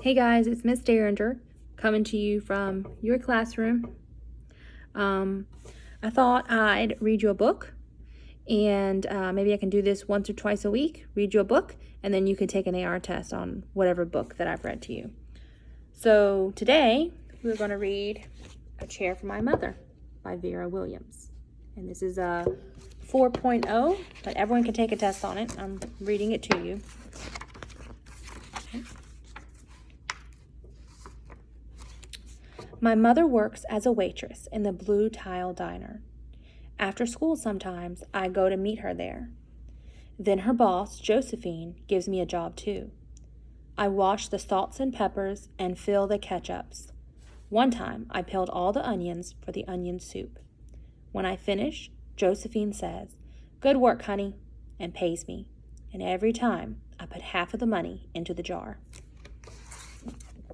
Hey guys, it's Miss Derringer coming to you from your classroom. I thought I'd read you a book, and maybe I can do this once or twice a week, read you a book, and then you can take an AR test on whatever book that I've read to you. So today, we're going to read A Chair for My Mother by Vera Williams. And this is a 4.0, but everyone can take a test on it. I'm reading it to you. My mother works as a waitress in the Blue Tile Diner. After school sometimes, I go to meet her there. Then her boss, Josephine, gives me a job too. I wash the salts and peppers and fill the ketchups. One time, I peeled all the onions for the onion soup. When I finish, Josephine says, "Good work, honey," and pays me. And every time, I put half of the money into the jar.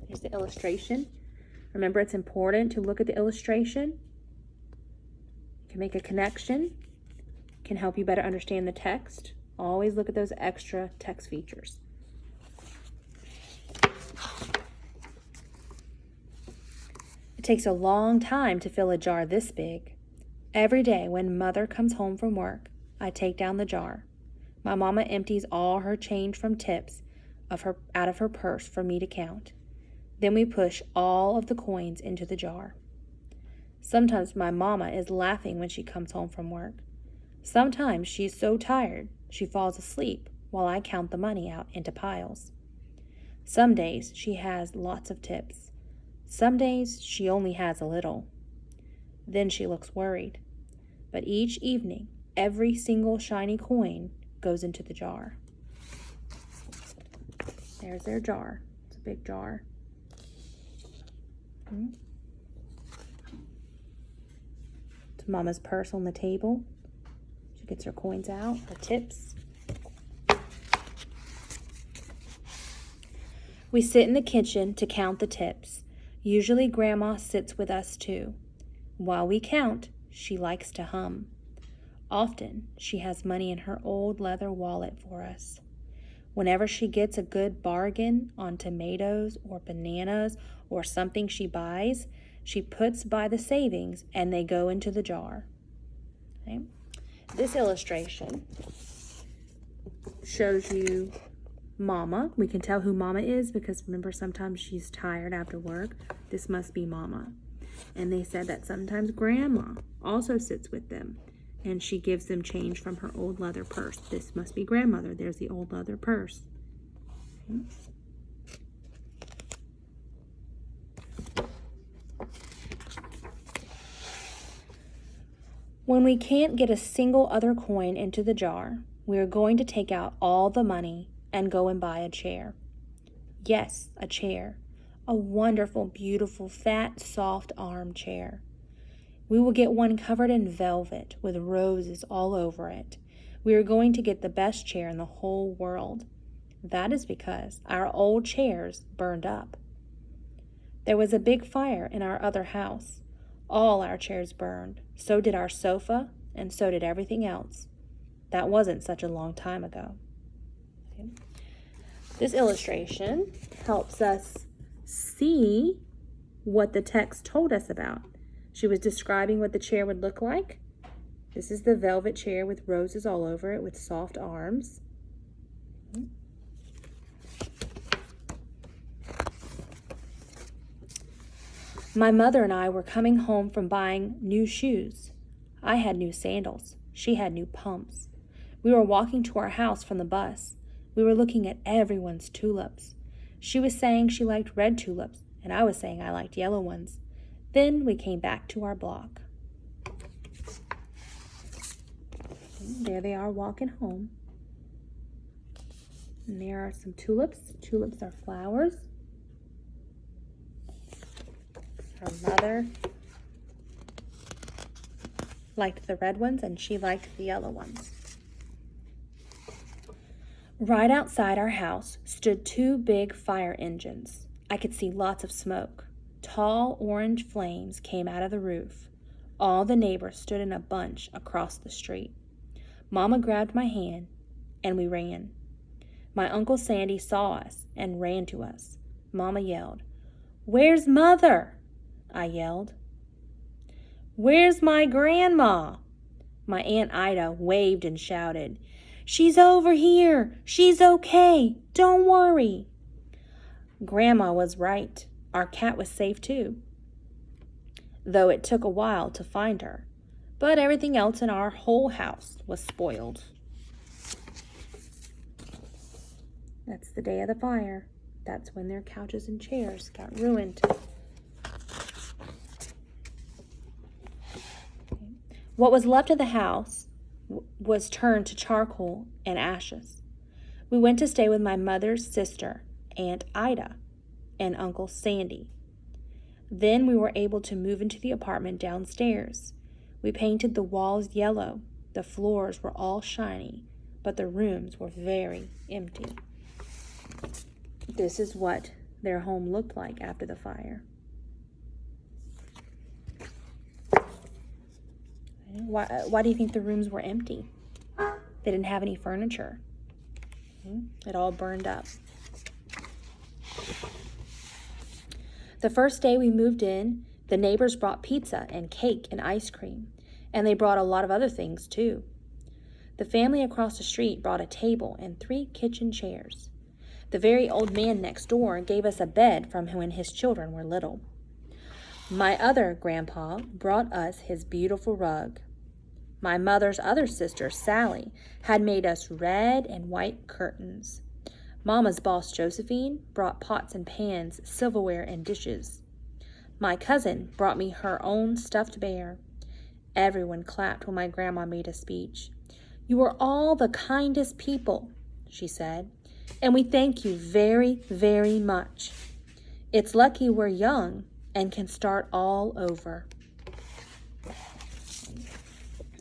Here's the illustration. Remember, it's important to look at the illustration. You can make a connection, can help you better understand the text. Always look at those extra text features. It takes a long time to fill a jar this big. Every day when Mother comes home from work, I take down the jar. My mama empties all her change from tips out of her purse for me to count. Then we push all of the coins into the jar. Sometimes my mama is laughing when she comes home from work. Sometimes she's so tired she falls asleep while I count the money out into piles. Some days she has lots of tips. Some days she only has a little. Then she looks worried. But each evening, every single shiny coin goes into the jar. There's their jar. It's a big jar. It's Mama's purse on the table. She gets her coins out, her tips. We sit in the kitchen to count the tips. Usually Grandma sits with us too. While we count, she likes to hum. Often she has money in her old leather wallet for us. Whenever she gets a good bargain on tomatoes or bananas or something she buys, she puts by the savings and they go into the jar. Okay. This illustration shows you Mama. We can tell who Mama is because remember sometimes she's tired after work. This must be Mama. And they said that sometimes Grandma also sits with them and she gives them change from her old leather purse. This must be Grandmother. There's the old leather purse. Okay. When we can't get a single other coin into the jar, we are going to take out all the money and go and buy a chair. Yes, a chair. A wonderful, beautiful, fat, soft armchair. We will get one covered in velvet with roses all over it. We are going to get the best chair in the whole world. That is because our old chairs burned up. There was a big fire in our other house. All our chairs burned. So did our sofa, and so did everything else. That wasn't such a long time ago. Okay. This illustration helps us see what the text told us about. She was describing what the chair would look like. This is the velvet chair with roses all over it with soft arms. My mother and I were coming home from buying new shoes. I had new sandals. She had new pumps. We were walking to our house from the bus. We were looking at everyone's tulips. She was saying she liked red tulips, and I was saying I liked yellow ones. Then we came back to our block. There they are walking home. And there are some tulips. Tulips are flowers. Her mother liked the red ones and she liked the yellow ones. Right outside our house stood two big fire engines. I could see lots of smoke. Tall orange flames came out of the roof. All the neighbors stood in a bunch across the street. Mama grabbed my hand and we ran. My Uncle Sandy saw us and ran to us. Mama yelled. "Where's Mother?" I yelled. "Where's my grandma?" My Aunt Ida waved and shouted. "She's over here. She's okay. Don't worry." Grandma was right. Our cat was safe too, though it took a while to find her. But everything else in our whole house was spoiled. That's the day of the fire. That's when their couches and chairs got ruined. What was left of the house was turned to charcoal and ashes. We went to stay with my mother's sister, Aunt Ida, and Uncle Sandy. Then we were able to move into the apartment downstairs. We painted the walls yellow. The floors were all shiny, but the rooms were very empty. This is what their home looked like after the fire. Why do you think the rooms were empty? They didn't have any furniture. It all burned up. The first day we moved in, the neighbors brought pizza and cake and ice cream, and they brought a lot of other things too. The family across the street brought a table and 3 kitchen chairs. The very old man next door gave us a bed from when his children were little. My other grandpa brought us his beautiful rug. My mother's other sister, Sally, had made us red and white curtains. Mama's boss, Josephine, brought pots and pans, silverware, and dishes. My cousin brought me her own stuffed bear. Everyone clapped when my grandma made a speech. "You are all the kindest people," she said, "and we thank you very, very much. It's lucky we're young and can start all over."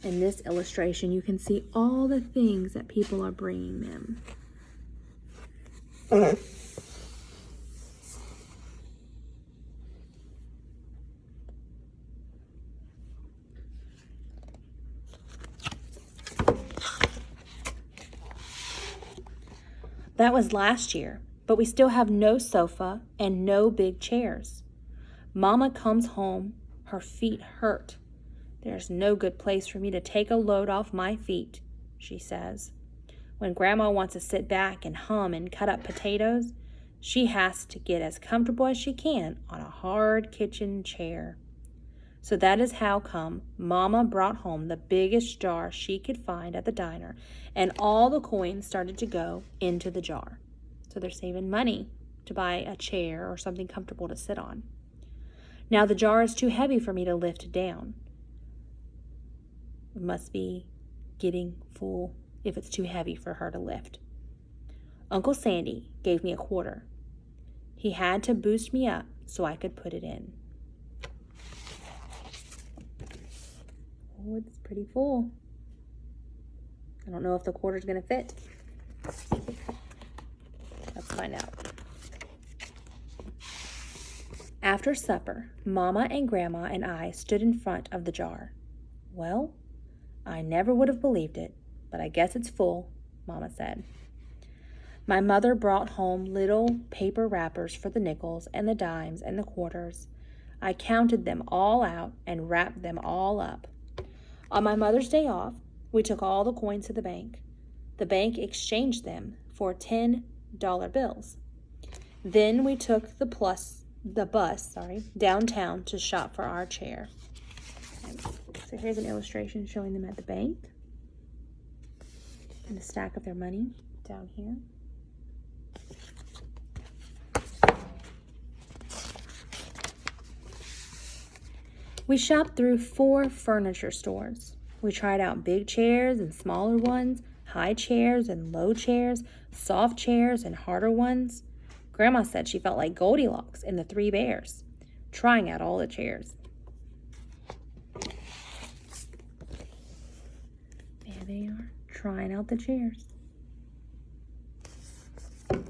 In this illustration, you can see all the things that people are bringing them. That was last year, but we still have no sofa and no big chairs. Mama comes home, her feet hurt. "There's no good place for me to take a load off my feet," she says. When Grandma wants to sit back and hum and cut up potatoes, she has to get as comfortable as she can on a hard kitchen chair. So that is how come Mama brought home the biggest jar she could find at the diner, and all the coins started to go into the jar. So they're saving money to buy a chair or something comfortable to sit on. Now the jar is too heavy for me to lift down. It must be getting full if it's too heavy for her to lift. Uncle Sandy gave me a quarter. He had to boost me up so I could put it in. Oh, it's pretty full. I don't know if the quarter's going to fit. Let's find out. After supper, Mama and Grandma and I stood in front of the jar. "Well, I never would have believed it, but I guess it's full," Mama said. My mother brought home little paper wrappers for the nickels and the dimes and the quarters. I counted them all out and wrapped them all up. On my mother's day off, we took all the coins to the bank. The bank exchanged them for $10 bills. Then we took the bus downtown to shop for our chair. So here's an illustration showing them at the bank. And a stack of their money down here. We shopped through 4 furniture stores. We tried out big chairs and smaller ones, high chairs and low chairs, soft chairs and harder ones. Grandma said she felt like Goldilocks in the 3 Bears, trying out all the chairs. There they are, trying out the chairs.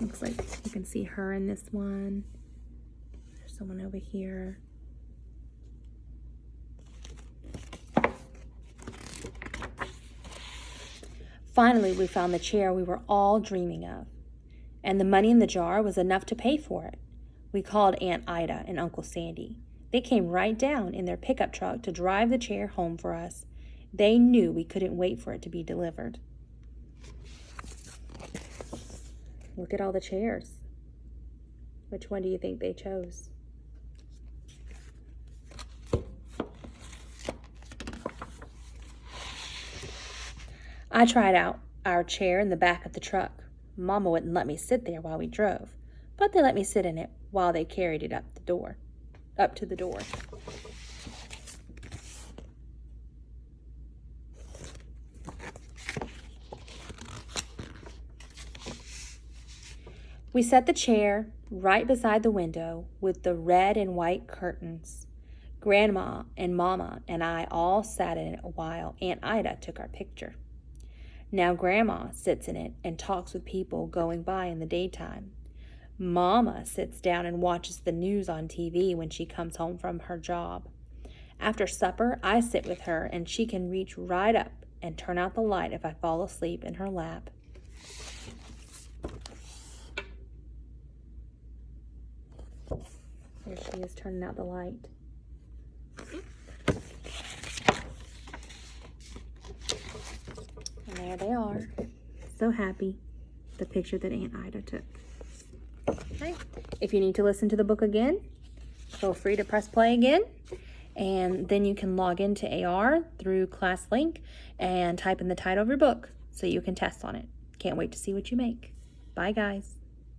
Looks like you can see her in this one. There's someone over here. Finally, we found the chair we were all dreaming of, and the money in the jar was enough to pay for it. We called Aunt Ida and Uncle Sandy. They came right down in their pickup truck to drive the chair home for us. They knew we couldn't wait for it to be delivered. Look at all the chairs. Which one do you think they chose? I tried out our chair in the back of the truck. Mama wouldn't let me sit there while we drove, but they let me sit in it while they carried it up to the door. We set the chair right beside the window with the red and white curtains. Grandma and Mama and I all sat in it while Aunt Ida took our picture. Now Grandma sits in it and talks with people going by in the daytime. Mama sits down and watches the news on TV when she comes home from her job. After supper, I sit with her and she can reach right up and turn out the light if I fall asleep in her lap. There she is turning out the light. And there they are. So happy. The picture that Aunt Ida took. Okay. If you need to listen to the book again, feel free to press play again. And then you can log into AR through ClassLink and type in the title of your book so you can test on it. Can't wait to see what you make. Bye, guys.